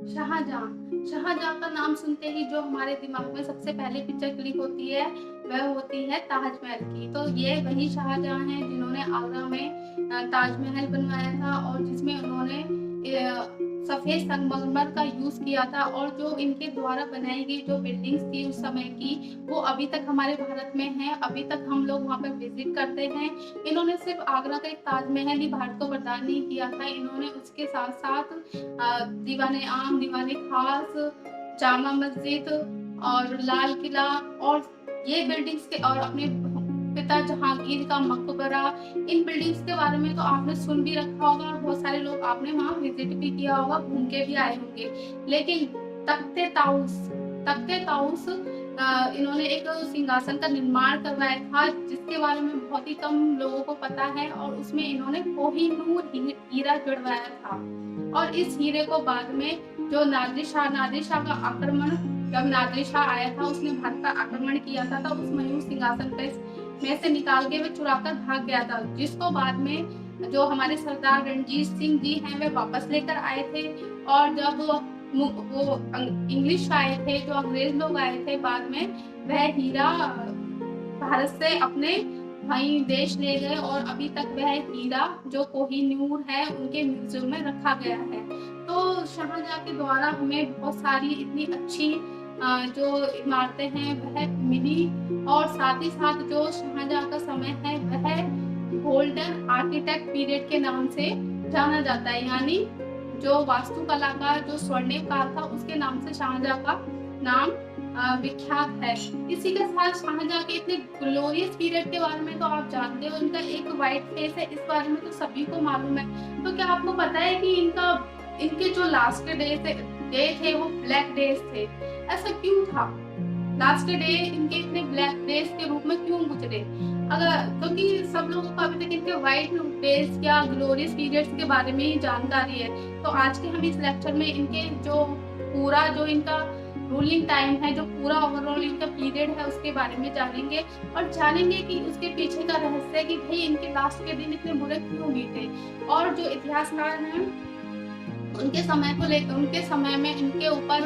शाहजहाँ। शाहजहाँ का नाम सुनते ही जो हमारे दिमाग में सबसे पहले पिक्चर क्लिक होती है, वह होती है ताजमहल की। तो ये वही शाहजहाँ हैं जिन्होंने आगरा में ताजमहल बनवाया था और जिसमें उन्होंने सफ़ेद संगमरमर का यूज़ किया था। और जो इनके द्वारा बनाई गई जो बिल्डिंग्स थी उस समय की, वो अभी तक हमारे भारत में हैं, अभी तक हम लोग वहाँ पर विज़िट करते हैं। इन्होंने सिर्फ़ आगरा का एक ताजमहल ही भारत को प्रदान नहीं किया था, इन्होंने उसके साथ-साथ दीवाने आम, दीवाने खास, जामा मस्जिद और लाल किला और ये बिल्डिंग्स के और अपने पिता जहांगीर का मकबरा, इन बिल्डिंग्स के बारे में तो आपने सुन भी रखा होगा और बहुत सारे लोग आपने वहाँ विजिट भी किया होगा, घूम के भी आए होंगे। लेकिन तख्ते ताउस तख्ते ताउस इन्होंने एक सिंहासन का निर्माण करवाया था जिसके बारे में बहुत ही कम लोगों को पता है और उसमें इन्होंने कोहिनूर हीरा जड़वाया था। और इस हीरे को बाद में जो नादिर शाह का आक्रमण, जब नादिर शाह आया था उसने भारत का आक्रमण किया था, तब उस मयूर सिंहासन पे में से निकाल के वे चुराकर भाग गया था, जिसको बाद में जो हमारे सरदार रणजीत सिंह जी हैं वे वापस लेकर आए थे। और जब वो इंग्लिश आए थे, जो अंग्रेज लोग आए थे बाद में, वह हीरा भारत से अपने वहीं देश ले गए और अभी तक वह हीरा जो कोहिनूर है उनके म्यूजियम में रखा गया है। तो शाहजहाँ के द्वारा हमें बहुत सारी इतनी अच्छी जो इमारतें हैं वह मिली और साथ ही साथ जो शाहजहाँ का समय है वह गोल्डन आर्किटेक्ट पीरियड के नाम से जाना जाता है, यानी जो वास्तुकला का जो स्वर्णिम काल था उसके नाम से शाहजहाँ का नाम विख्यात है। इसी के साथ शाहजहाँ के इतने ग्लोरियस पीरियड के बारे में तो आप जानते हो, इनका एक व्हाइट फेस है, इस बारे में तो सभी को मालूम है। तो क्या आपको पता है कि इनके जो लास्ट डे थे वो ब्लैक डेज थे? ऐसा क्यों था? लास्ट डे इनके इतने ब्लैक डेज के रूप में क्यों गुजरे? अगर क्योंकि सब लोगों को अभी तक इनके व्हाइट डेज या ग्लोरियस पीरियड्स के बारे में ही जानकारी है। तो आज के हम इस लेक्चर में इनके जो पूरा जो इनका रूलिंग टाइम है, जो पूरा ओवरऑल इनका पीरियड है उसके बारे में जानेंगे और जानेंगे कि उसके पीछे का रहस्य कि भाई इनके लास्ट के दिन इतने बुरे क्यों बीते। और जो इतिहासकार हैं उनके समय में इनके ऊपर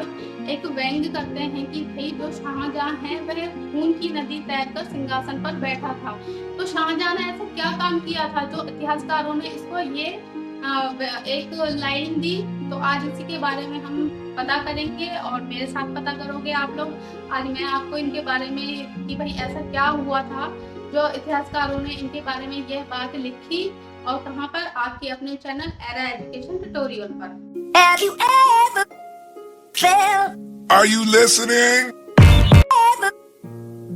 एक व्यंग्य करते हैं कि भाई जो शाहजहाँ है वह खून की नदी तैरकर सिंहासन पर बैठा था। तो शाहजहाँ ने ऐसा क्या काम किया था जो इतिहासकारों ने इसको ये एक लाइन दी। तो आज इसी के बारे में हम पता करेंगे और मेरे साथ पता करोगे आप लोग। आज मैं आपको इनके बारे में कि भाई ऐसा क्या हुआ था जो इतिहासकारों ने इनके बारे में यह बात लिखी और कहाँ पर, आपके अपने चैनल एरा एजुकेशन ट्यूटोरियल पर। Have you ever felt? Are you listening? Ever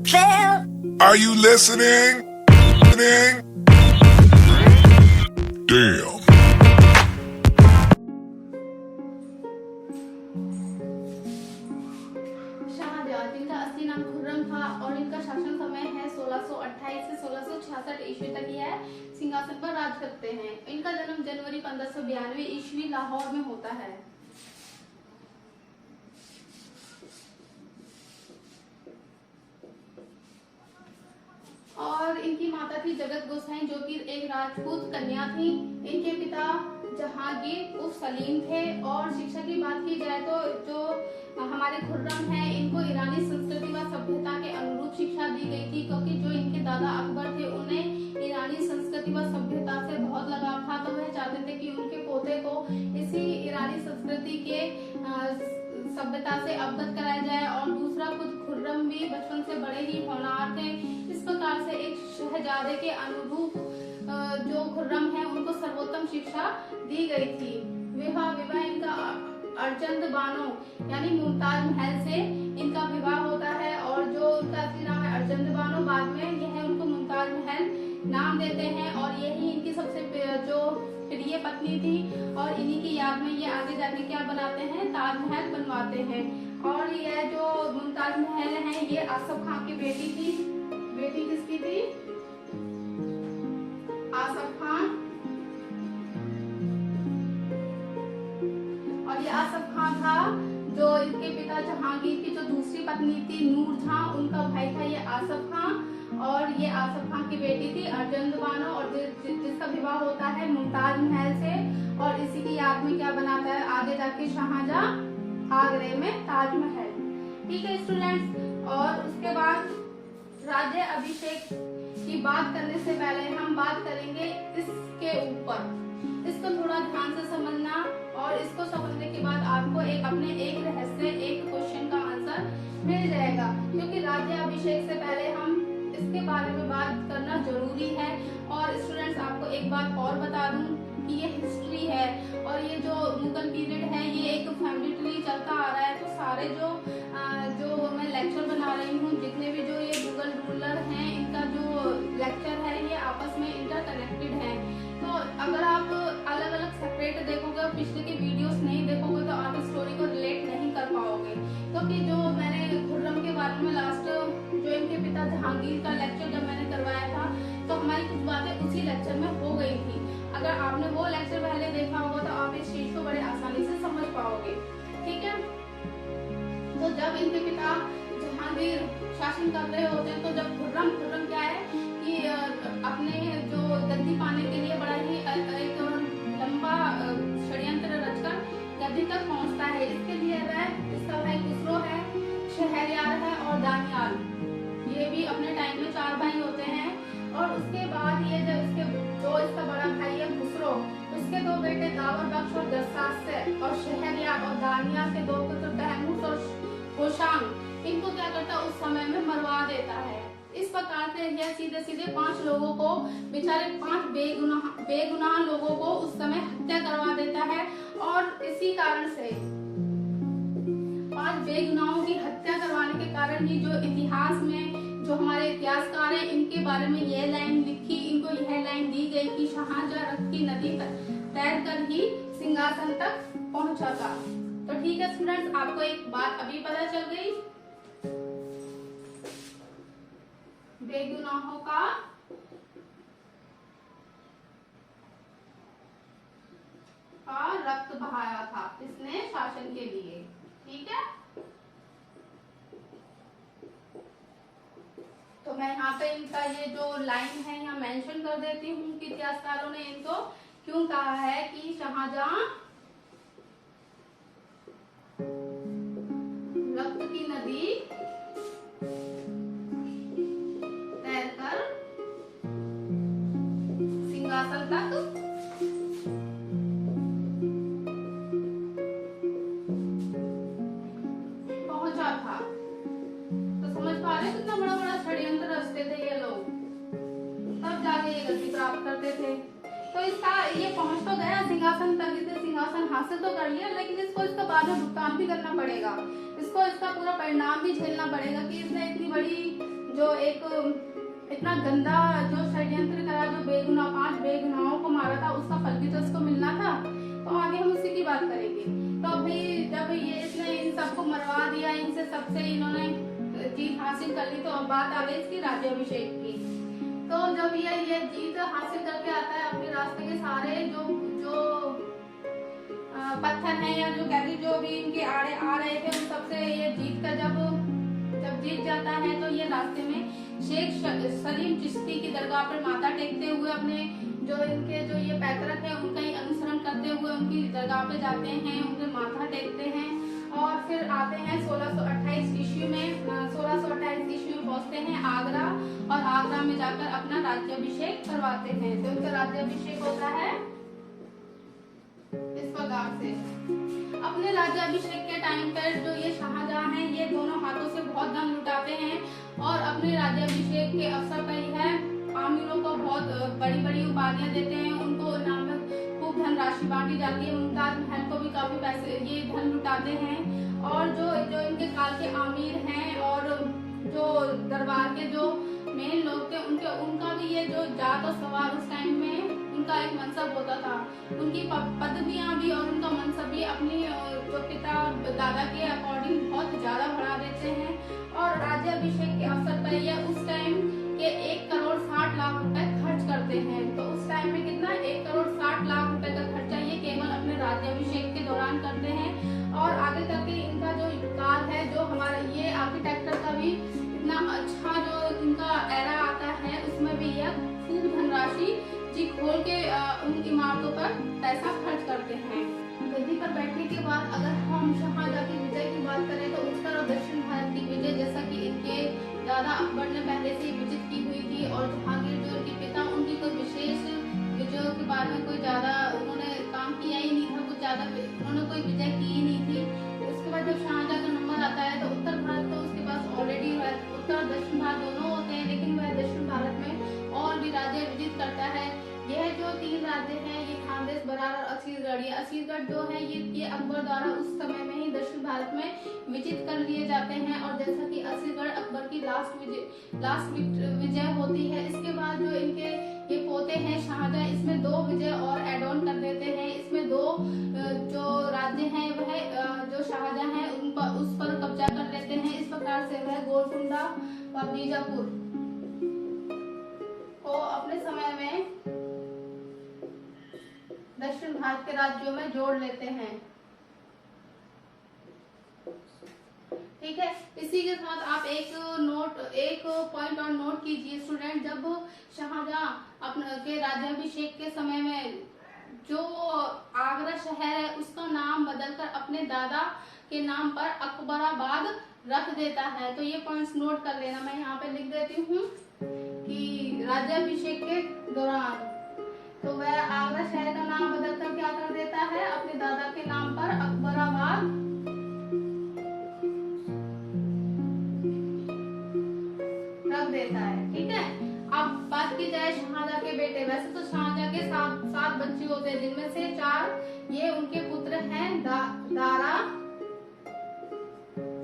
felt? Are you listening? Listening? Damn. Shah Jahan, जिनका असली नाम खुर्रम था और इनका शासन समय है 1628 से 1666 ईस्वी तक यह सिंहासन पर राज करते हैं। इनका जन्म जनवरी 1592 ईस्वी लाहौर में होता है। और इनकी माता थी जगत गोसाई जो कि एक राजपूत कन्या थी। इनके पिता जहांगीर उर्फ सलीम थे। और शिक्षा की बात की जाए तो जो हमारे खुर्रम हैं इनको ईरानी संस्कृति व सभ्यता के अनुरूप शिक्षा दी गई थी, क्योंकि जो इनके दादा अकबर थे उन्हें ईरानी संस्कृति व सभ्यता से बहुत लगाव था। तो वह चाहते थे कि उनके पोते को इसी ईरानी संस्कृति के सभ्यता से अवगत कराया जाए। और दूसरा, खुद खुर्रम भी बचपन से बड़े ही होनहार थे। इस प्रकार से एक शहजादे के अनुरूप जो खुर्रम है उनको सर्वोत्तम शिक्षा दी गई थी। विवाह इनका अर्जंद बानो यानी मुमताज महल से इनका विवाह होता है। और जो उनका असली नाम है अर्जंद बानो, बाद में यह उनको मुमताज महल नाम देते हैं। और यही इनकी सबसे जो प्रिय पत्नी थी और इन्हीं की याद में ये आगे जाके क्या बनाते हैं, ताजमहल बनवाते हैं। और यह जो मुमताज महल है ये आसफ खान की बेटी थी। बेटी किसकी थी? आसफ खान। और ये आसफ खान था जो इनके पिता जहांगीर की जो दूसरी पत्नी थी नूर जहां, उनका भाई था ये आसफ खान। और ये आसफ खान की बेटी थी अर्जुन बानो, और जिसका विवाह होता है मुमताज महल से, और इसी की याद में क्या बनाता है आगे जाके शाहजहां आगरे में ताजमहल। ठीक है स्टूडेंट्स, और उसके बाद राज्य अभिषेक की बात करने से पहले हम बात करेंगे इसके ऊपर। इसको थोड़ा ध्यान से समझना, और इसको समझने के बाद आपको एक रहस्य, एक क्वेश्चन का आंसर मिल जाएगा, क्योंकि राज्य अभिषेक से पहले हम इसके बारे में बात करना जरूरी है। और स्टूडेंट्स आपको एक बात और बता दूं कि ये हिस्ट्री है, और ये जो मुगल पीरियड है ये एक फैमिली ट्री चलता आ रहा है। तो सारे जो मैं लेक्चर बना रही हूँ, जितने भी जो ये मुगल रूलर हैं, इनका जो लेक्चर है ये आपस में इंटरकनेक्टेड है। तो अगर आप अलग अलग सेपरेट देखोगे और पिछले के वीडियोस नहीं देखोगे तो आप स्टोरी को रिलेट नहीं कर पाओगे। क्योंकि जो मैंने खुर्रम के बारे में लास्ट जो इनके पिता जहांगीर का लेक्चर जब मैंने करवाया था, तो हमारी कुछ बातें उसी लेक्चर में हो गई थी। अगर आपने वो लेक्चर पहले देखा होगा तो आप इस चीज को बड़े आसानी से समझ पाओगे। ठीक है, तो जब इनके पिता जहांगीर शासन कर रहे होते हैं, तो जब खुर्रम क्या है कि अपने जो गद्दी पाने के लिए बड़ा ही एक लंबा षड्यंत्र रचकर गद्दी तक पहुंचता है। इसके लिए वह इसका भाई खुसरो है, शहरयार है और दानियाल, ये भी अपने टाइम में 4 भाई होते हैं। और उसके बाद ये जो इसका बड़ा भाई है खुसरो, उसके 2 बेटे दावर बख्श और गस्सास से, और शहरयार और दानियाल के 2 पुत्र तहमूस और होशांग, इनको क्या करता है उस समय में मरवा देता है। इस प्रकार से यह सीधे 5 लोगों को, बेचारे 5 बेगुनाह लोगों को उस समय हत्या करवा देता है। और इसी कारण से 5 बेगुनाहों की हत्या करवाने के कारण ही जो इतिहास में जो हमारे इतिहासकार हैं, इनके बारे में यह लाइन लिखी, इनको यह लाइन दी गई कि शाहजहां रक्त की नदी तैर कर ही सिंहासन तक पहुंचा था। तो ठीक है स्टूडेंट्स, आपको एक बात अभी पता चल गई, बेगुनाहों का रक्त बहाया था इसने शासन के लिए। ठीक है, तो मैं यहाँ पे इनका ये जो लाइन है यहाँ मेंशन कर देती हूँ कि इतिहासकारों ने इनको क्यों कहा है कि शाहजहां रक्त की नदी तैरकर सिंहासन तक पहुंचा था। तो समझ पा रहे कितना बड़ा बड़ा षड्यंत्र रचते थे ये लोग, तब जाके ये गति प्राप्त करते थे। तो इसका ये पहुंच तो गया सिंहासन तक, इसने सिंहासन हासिल तो कर लिया, लेकिन इसको इसका बाद में भुगतान भी करना पड़ेगा, इसको इसका पूरा परिणाम भी झेलना पड़ेगा कि इसने इतनी बड़ी जो एक इतना गंदा जो षड्यंत्र करा, जो 5 बेगुनाहों को मारा था, उसका फल भी तो इसको मिलना था। तो आगे हम उसी की बात करेंगे। तो अभी जब ये इसने इन सबको मरवा दिया, इनसे सबसे इन्होंने जीत हासिल कर ली, तो अब बात आ गई इसकी राज्याभिषेक की। तो जब ये जीत हासिल करके आता है, अपने रास्ते के सारे जो पत्थर हैं या जो कहते जो भी इनके आड़े आ रहे थे, उन सबसे ये जीत का जब जीत जाता है, तो ये रास्ते में शेख सलीम चिश्ती की दरगाह पर माथा टेकते हुए अपने इनके जो ये पैतरक है उनका ही अनुसरण करते हुए उनकी दरगाह पे जाते हैं, उनके माथा टेकते हैं, और फिर आते हैं 1628 ईस्वी में पहुंचते हैं आगरा, और आगरा में जाकर अपना राज्याभिषेक करवाते हैं। तो उनका राज्याभिषेक होता है इस प्रकार से। अपने राज्याभिषेक के टाइम पर जो ये शाहजहां हैं, ये दोनों हाथों से बहुत धन लुटाते हैं, और अपने राज्याभिषेक के अवसर पर ही है आमिरों को बहुत बड़ी बड़ी उपाधियां देते हैं, उनको इनाम में खूब धनराशि बांटी जाती है। मुमताज महल को भी काफी पैसे ये धन लुटाते हैं, और जो इनके काल के आमिर हैं और जो दरबार के जो मेन लोग थे, उनका भी ये जो जात और सवार उस टाइम में उनका एक मनसब होता था, उनकी पदवियां भी और उनका मनसब भी अपनी जो पिता और दादा के अकॉर्डिंग बहुत ज्यादा बढ़ा देते हैं। और राज्याभिषेक के अवसर पर ये उस टाइम के 1,60,00,000 रुपए खर्च करते हैं। तो उस टाइम में कितना 1,60,00,000 रुपए का खर्चा ये केवल अपने राज्याभिषेक के दौरान करते हैं। और आगे तक इनका जो काल है, जो हमारा ये आर्किटेक्चर का भी इतना अच्छा जो इनका एरा खोल के उन इमारतों पर पैसा खर्च करते हैं। गद्दी पर बैठने के बाद अगर हम शाहजहां की विजय की बात करें तो उत्तर और दक्षिण भारत की विजय, जैसा कि इनके दादा अकबर ने पहले से ही विजित की हुई थी, और जहांगीर जो उनके पिता, उनकी कोई विशेष विजयों के बारे में कोई ज्यादा उन्होंने काम किया ही नहीं था, कुछ ज्यादा उन्होंने कोई विजय की ही नहीं थी। उसके बाद जब शाहजहां का नंबर आता है तो उत्तर भारत तो उसके पास ऑलरेडी है, उत्तर और दक्षिण भारत दोनों होते हैं, लेकिन वह दक्षिण भारत में और भी राज्य विजित करता है। यह जो 3 राज्य हैं, ये खानदेश, बरार और असीरगढ़। ये असीरगढ़ जो है ये अकबर द्वारा उस समय में ही दक्षिण भारत में विजित कर लिए जाते हैं, और जैसा कि असीरगढ़ अकबर की लास्ट विजय होती है। इसके बाद जो इनके ये पोते हैं शाहजहां, इसमें 2 विजय और एड ऑन कर देते हैं। इसमें 2 जो राज्य हैं वह जो शाहजहां है उस पर कब्जा कर लेते हैं। इस प्रकार से वह गोलकुंडा और बीजापुर को अपने समय में दक्षिण भारत के राज्यों में जोड़ लेते हैं। ठीक है, इसी के साथ आप एक पॉइंट और नोट कीजिए स्टूडेंट, जब शाहजहां अपने के राज्याभिषेक के समय में जो आगरा शहर है उसका नाम बदलकर अपने दादा के नाम पर अकबराबाद रख देता है। तो ये पॉइंट्स नोट कर लेना, मैं यहाँ पे लिख देती हूँ कि राज्याभिषेक के दौरान तो वह आगरा शहर का नाम बदलकर क्या कर देता है, अपने दादा के नाम पर अकबराबाद रख देता है। ठीक है, अब बात की जाए शाहजहां के बेटे। वैसे तो शाहजहां के 7 बच्चे होते हैं, जिनमें से 4 ये उनके पुत्र हैं, दारा,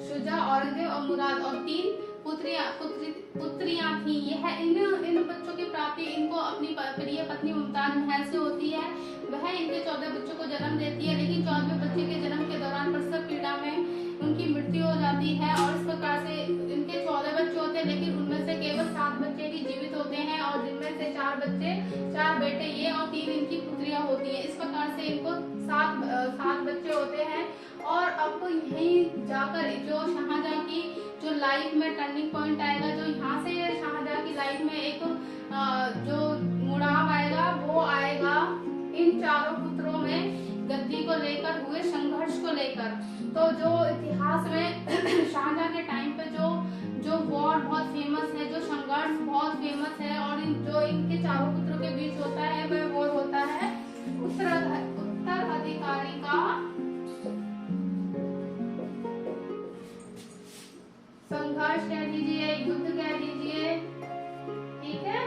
शुजा, औरंगजेब और मुराद, और 3 पुत्रियां थी। यह इन बच्चों की प्राप्ति इनको अपनी प्रिय पत्नी मुमताज महल से होती है। वह इनके 14 बच्चों को जन्म देती है, लेकिन 14वें बच्चे के जन्म के दौरान प्रसव पीड़ा में उनकी मृत्यु हो जाती है, और इस प्रकार से इनके 14 बच्चे होते हैं, लेकिन उनमें से केवल 7 बच्चे ही जीवित होते हैं, और जिनमें से 4 बेटे ये और 3 इनकी पुत्रियां होती है। इस प्रकार से इनको 7 बच्चे होते हैं। और अब यहीं जाकर जो शाहजहां की जो लाइफ में टर्निंग पॉइंट आएगा, जो यहाँ से शाहजहां की लाइफ में एक जो मुड़ाव आएगा, वो आएगा इन 4 पुत्रों में गद्दी को लेकर हुए संघर्ष को लेकर। तो जो इतिहास में शाहजहां के टाइम पे जो वॉर बहुत फेमस है, जो संघर्ष बहुत फेमस है, और जो इनके 4 पुत्रों के बीच होता है वह वॉर होता है उत्तराधिकारी का संघर्ष कह दीजिए, युद्ध कह दीजिए। ठीक है,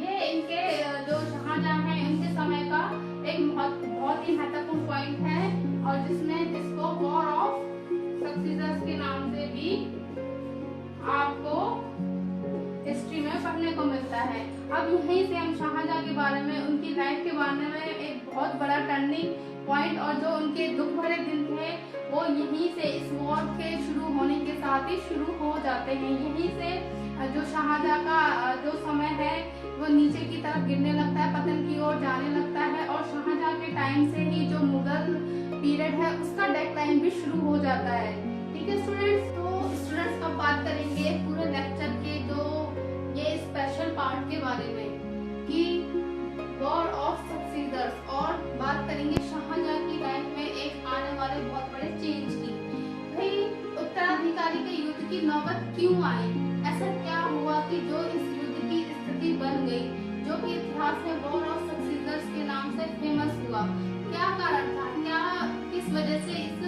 ये इनके जो शाहजहां है इनके समय का एक बहुत ही महत्वपूर्ण पॉइंट है, और जिसमें इसको वॉर ऑफ सक्सीजर्स के नाम से भी आपको हिस्ट्री में पढ़ने को मिलता है। अब यहीं से हम शाहजहां के बारे में, उनकी लाइफ के बारे में एक बहुत बड़ा टर्निंग पॉइंट, और जो उनके दुख भरे दिन थे वो यहीं से इस वॉर के शुरू होने के साथ ही शुरू हो जाते हैं। यहीं से जो शाहजहां का जो समय है वो नीचे की तरफ गिरने लगता है, पतन की ओर जाने लगता है, और शाहजहां के टाइम से ही जो मुगल पीरियड है उसका डेक्लाइन भी शुरू हो जाता है। ठीक है स्टूडेंट्स, तो स्टूडेंट्स अब बात करेंगे पूरे लेक्चर के जो ये स्पेशल पार्ट के बारे में कि वॉर ऑफ सक्सीजर्स, और बात करेंगे शाहजहां की लाइफ में एक आने वाले बहुत बड़े चेंज की। भाई उत्तराधिकारी के युद्ध की नौबत क्यों आई, ऐसा क्या हुआ कि जो इस युद्ध की स्थिति बन गई, जो कि इतिहास में वॉर ऑफ सक्सीजर्स के नाम से फेमस हुआ। क्या कारण था, क्या किस वजह से इस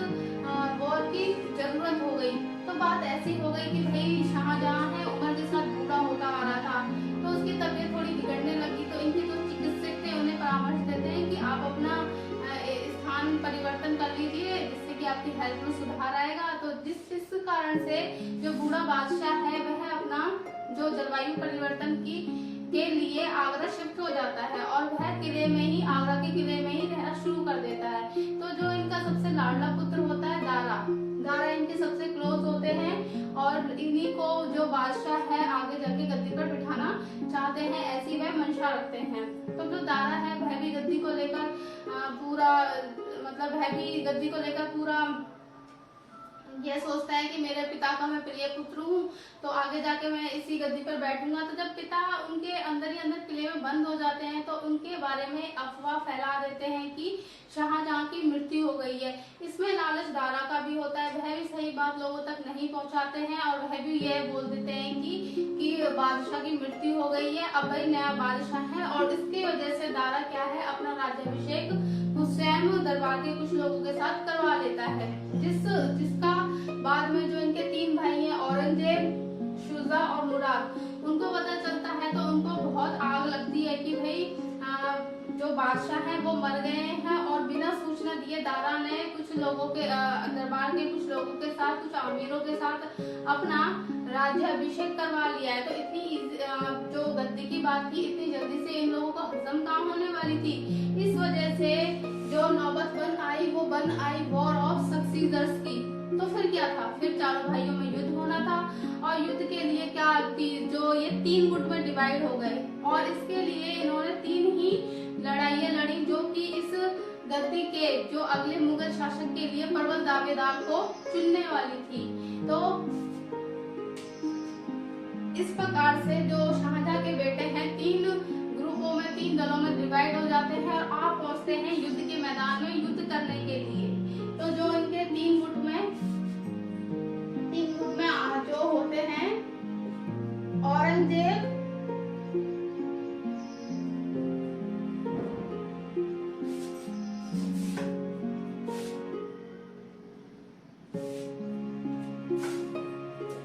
वॉर की जरूरत हो गई। तो बात ऐसी हो गई कि भाई शाहजहां है उम्र के साथ बूढ़ा होता आ रहा था, तो उसकी तबीयत थोड़ी बिगड़ने लगी। तो इनके जो चिकित्सक थे उन्हें परामर्श देते हैं कि आप अपना स्थान परिवर्तन कर लीजिए, जिससे कि आपकी हेल्थ में सुधार आएगा। तो जिस कारण से जो बूढ़ा बादशाह है वह अपना जो जलवायु परिवर्तन के लिए आगरा शिफ्ट हो जाता है, और वह आगरा के किले में ही रहना शुरू कर देता है। तो जो इनका सबसे लाडला पुत्र होता है दारा इनके सबसे क्लोज होते हैं, और इन्हीं को जो बादशाह है आगे जाके गद्दी पर बिठाना चाहते हैं, ऐसी वह मंशा रखते हैं। तो जो दारा है वह भी गद्दी को लेकर पूरा ये सोचता है कि मेरे पिता का मैं प्रिय पुत्र हूँ, तो आगे जाके मैं इसी गद्दी पर बैठूंगा। तो जब पिता उनके अंदर ही अंदर किले में बंद हो जाते हैं, तो उनके बारे में अफवाह फैला देते हैं कि शाहजहां की मृत्यु हो गई है। इसमें लालच दारा का भी होता है, वह भी सही बात लोगों तक नहीं पहुंचाते हैं और वह भी यह बोल देते हैं कि बादशाह की मृत्यु हो गई है, अब भाई नया बादशाह है। और इसकी वजह से दारा क्या है, अपना राज्याभिषेक हुसैन दरबार के कुछ लोगों के साथ करवा लेता है, जिसका बाद में जो इनके 3 भाई हैं, औरंगजेब, शुजा और मुराद, उनको पता चलता है तो उनको बहुत आग लगती है कि भाई जो बादशाह हैं वो मर गए हैं। और बिना सूचना दिए दारा ने कुछ लोगों के दरबार के कुछ लोगों के साथ, कुछ अमीरों के साथ अपना राज्याभिषेक करवा लिया है। तो इतनी जो गद्दी की बात थी, इतनी जल्दी से इन लोगों को हजम काम होने वाली थी। इस वजह से जो नौबत वो बन आई वॉर ऑफ सक्सीडर्स की। तो फिर क्या था, फिर चारों भाइयों में युद्ध होना था और युद्ध के लिए क्या थी, जो ये 3 गुट में डिवाइड हो गए और इसके लिए इन्होंने 3 ही लड़ाइयां लड़ी, जो कि इस गद्दी के जो अगले मुगल शासक के लिए प्रबल दावेदार को चुनने वाली थी। तो इस प्रकार से जो शाहजहां के बेटे हैं 3 ग्रुपों में, 3 दलों में डिवाइड हो जाते हैं और आप पहुंचते हैं युद्ध के मैदान में युद्ध करने के लिए। तो जो इनके 3 गुट में जो होते हैं, औरंगजेब,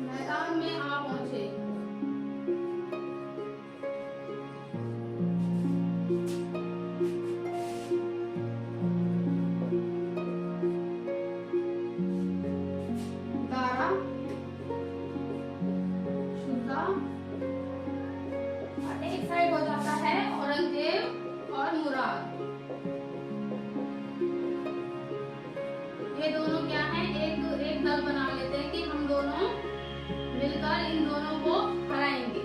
मैदान में आ पहुंचे। दारा, शुजा और एक साइड हो जाता है औरंगजेब और मुराद। ये दोनों क्या है, एक दल बना लेते हैं कि हम दोनों मिलकर इन दोनों को हराएंगे।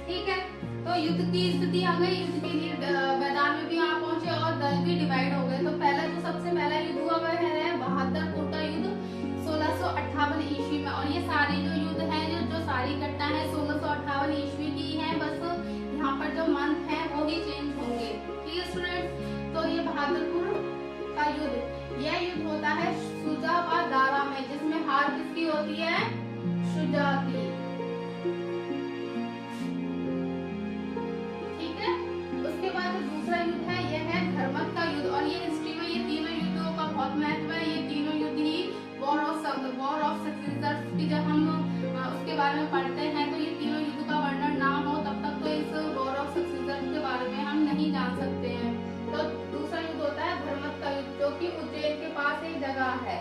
ठीक है, तो युद्ध की स्थिति आ गई, युद्ध के लिए मैदान में भी आ पहुंचे और दल भी डिवाइड हो गए। तो पहला जो सबसे पहला युद्ध हुआ वह है बहादुरपुर का युद्ध 1658 ईस्वी में। और ये सारे जो युद्ध हैं, जो सारी घटना है 1658 ईस्वी की है, बस यहाँ पर जो मंथ है वो ही चेंज होंगे। ठीक है स्टूडेंट्स, तो ये बहादुरपुर का युद्ध, यह युद्ध होता है शुजा और दारा में, जिसमें हार किसकी होती है, शुजा की। ठीक है, उसके बाद जो दूसरा युद्ध है यह है धर्मत का युद्ध। और ये हिस्ट्री में ये तीनों युद्धों का बहुत महत्व है। ये तीनों युद्ध ही वॉर ऑफ सक्सीडर्स की जब हम उसके बारे में पढ़ते हैं, तो ये तीनों युद्ध का वर्णन ना हो तब तक तो इस वॉर ऑफ सक्सीडर्स के बारे में हम नहीं जान सकते हैं। तो दूसरा युद्ध होता है धर्मत का युद्ध, जो कि उज्जैन के पास एक जगह है।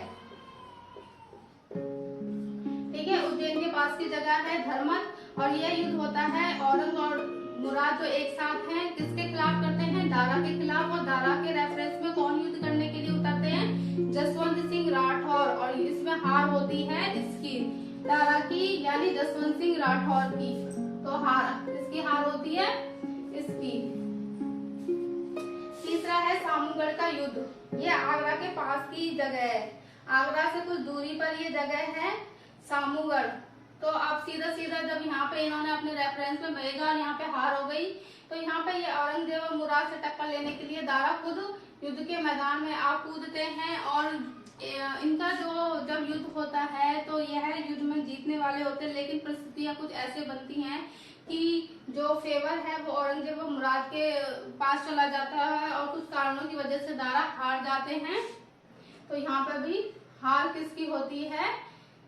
ठीक है, उज्जैन के पास की जगह है धर्मत। और यह युद्ध होता है औरंग और मुराद जो एक साथ हैं, किसके खिलाफ करते हैं, दारा के खिलाफ। और दारा के रेफरेंस में कौन युद्ध करने के लिए उतरते हैं, जसवंत सिंह राठौर। और इसमें हार होती है इसकी, दारा की, यानी जसवंत सिंह राठौर की। तो हार, इसकी हार होती है इसकी। तीसरा है सामूगढ़ का युद्ध, ये आगरा के पास की जगह है। आगरा से कुछ दूरी पर ये जगह है सामूगढ़। तो आप सीधा सीधा जब यहाँ पे इन्होंने अपने रेफरेंस में भेजा और यहाँ पे हार हो गई, तो यहाँ पे ये औरंगजेब और मुराद से टक्कर लेने के लिए दारा खुद युद्ध के मैदान में आ कूदते हैं। और इनका जो जब युद्ध होता है तो यह युद्ध में जीतने वाले होते हैं, लेकिन परिस्थितियां कुछ ऐसे बनती हैं कि जो फेवर है वो औरंगजेब और मुराद के पास चला जाता है और कुछ कारणों की वजह से दारा हार जाते हैं। तो यहाँ पर भी हार किसकी होती है,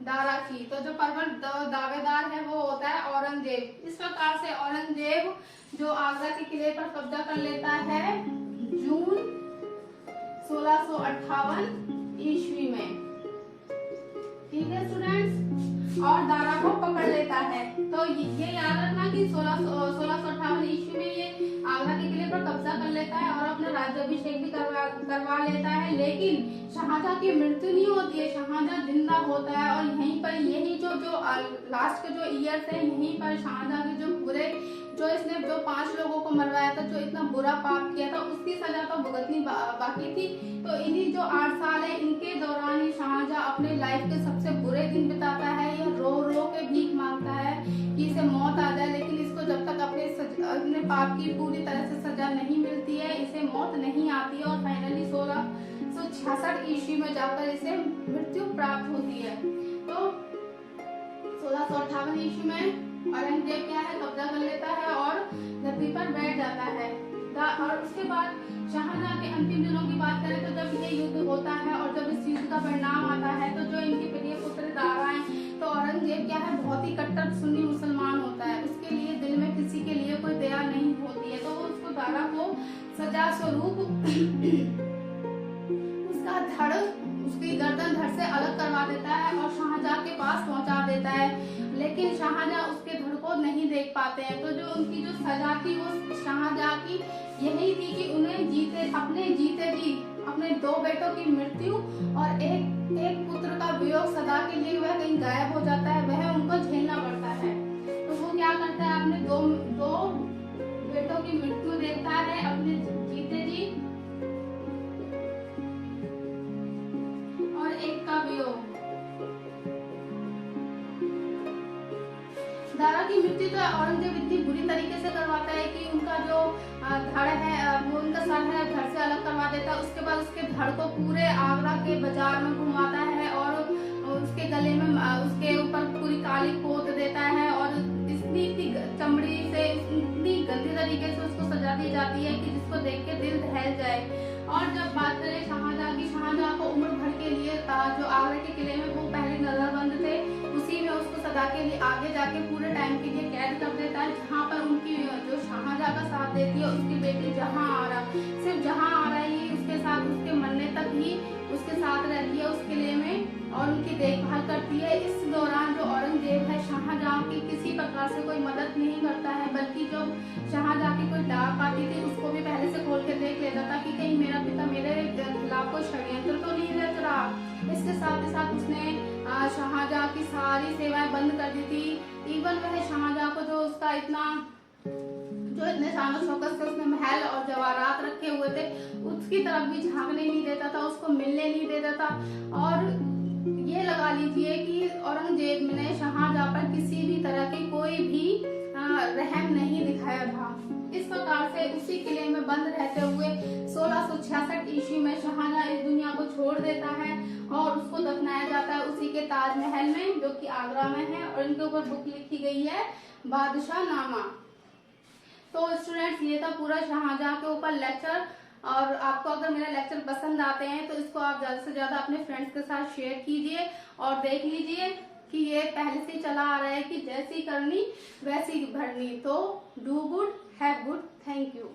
दारा की। तो जो प्रबल दावेदार है वो होता है औरंगजेब। इस प्रकार से औरंगजेब जो आगरा के किले पर कब्जा कर लेता है जून 1658 ईस्वी में। ठीक है स्टूडेंट्स, और दारा को पकड़ लेता है। तो ये याद रखना कि 1658 ईस्वी में ये आगरा के किले पर कब्जा कर लेता है और अपना राज्याभिषेक भी करवा लेता है। लेकिन शाहजहां की मृत्यु नहीं होती है, शाहजहां जिंदा होता है। और यहीं पर यही जो लास्ट के जो ईयर्स है, यहीं पर शाहजहां के जो पूरे जो इसने जो 5 लोगों को मरवाया था, जो इतना बुरा पाप किया था, उसकी सजा तो भुगतनी बाकी थी। तो इन्हीं जो 8 साल है, इनके दौरान ही शाहजहां अपने लाइफ के सबसे दिन बिताता है, ये रो रो के भीख मांगता है कि इसे मौत आ जाए, लेकिन इसको जब तक अपने पाप की पूरी तरह से सजा नहीं मिलती है, इसे मौत नहीं आती है। और फाइनली 1666 ईस्वी में जाकर इसे मृत्यु प्राप्त होती है। तो 1658 ईस्वी में औरंगजेब क्या है, कब्जा कर लेता है और गद्दी पर बैठ जाता है। और उसके बाद शाहजहां के अंतिम दिनों की बात करें तो जब ये युद्ध होता है और जब इस युद्ध का परिणाम आता है तो जो इनके प्रिय पुत्र दारा हैं, तो औरंगजेब क्या है, बहुत ही कट्टर सुन्नी मुसलमान होता है। उसके लिए दिल में किसी के लिए कोई दया नहीं होती है, तो वो उसको दारा को सजा स्वरूप उसका धड़, उसकी गर्दन धड़ से अलग करवा देता है और शाहजहां के पास पहुंचा देता है। लेकिन शाहजहां उसके धड़ को नहीं देख पाते हैं। तो जो उनकी जो सजा थी वो शाहजहां की यही थी कि उन्हें अपने जीते जी अपने 2 बेटों की मृत्यु और एक पुत्र का वियोग सदा के लिए वह कहीं गायब हो जाता है, वह उनको झेलना पड़ता है। तो वो क्या करता है, अपने दो बेटों की मृत्यु देखता है अपने जीते जी और एक का वियोग। दारा की मृत्यु तो औरंगजेब इतनी बुरी तरीके से करवाता है कि उनका जो धड़ है, वो उनका सर है, धड़ से अलग करवा देता है। उसके बाद उसके धड़ को पूरे आगरा के बाजार में घुमाता है और उसके गले में उसके ऊपर पूरी काली पोत देता है और इतनी चमड़ी से इतनी गंदी तरीके से उसको सजा दी जाती है कि जिसको देख के दिल दहल जाए। और जब बात करें शाहजहां की, शाहजहां को उम्र भर के लिए जो आगरा के किले में वो पहले नजरबंद थे, उसी में उसको सदा के लिए आगे जाके पूरे टाइम के लिए कैद कर देता है, जहाँ पर उनकी जो शाहजहां का साथ देती है उसकी बेटी जहां आरा, सिर्फ जहां आरा ही उसके साथ, उसके मरने तक ही उसके साथ रहती है उस किले में और उनकी देखभाल करती है। इस दौरान जो औरंगजेब है शाहजहां की किसी प्रकार से कोई मदद नहीं करता है, बल्कि जो शाहजहां की कोई डाक आती थी उसको भी पहले से खोल के देख लेता था कि कहीं मेरा पिता मेरे खिलाफ कोई षड्यंत्र तो नहीं रच रहा। इसके साथ ही साथ उसने शाहजहां की सारी सेवाएं बंद कर दी थी। इवन वह शाहजहां को जो उसका इतने शानो शौकत से उसने महल और जवाहरात रखे हुए थे उसकी तरफ भी झांकने नहीं देता था, उसको मिलने नहीं देता था। और ये लगा लीजिए कि औरंगजेब ने शाहजहां पर किसी भी तरह की कोई भी रहम नहीं दिखाया था। इस प्रकार से उसी किले में बंद रहते हुए 1666 ईस्वी में शाहजहां इस दुनिया को छोड़ देता है और उसको दफनाया जाता है उसी के ताजमहल में, जो कि आगरा में है। और इनके ऊपर बुक लिखी गई है बादशाह नामा। तो स्टूडेंट्स, ये था पूरा शाहजहां के ऊपर लेक्चर। और आपको अगर मेरा लेक्चर पसंद आते हैं तो इसको आप ज्यादा से ज्यादा अपने फ्रेंड्स के साथ शेयर कीजिए और देख लीजिए कि ये पहले से चला आ रहा है कि जैसी करनी वैसी भरनी। तो do good, have good, thank you.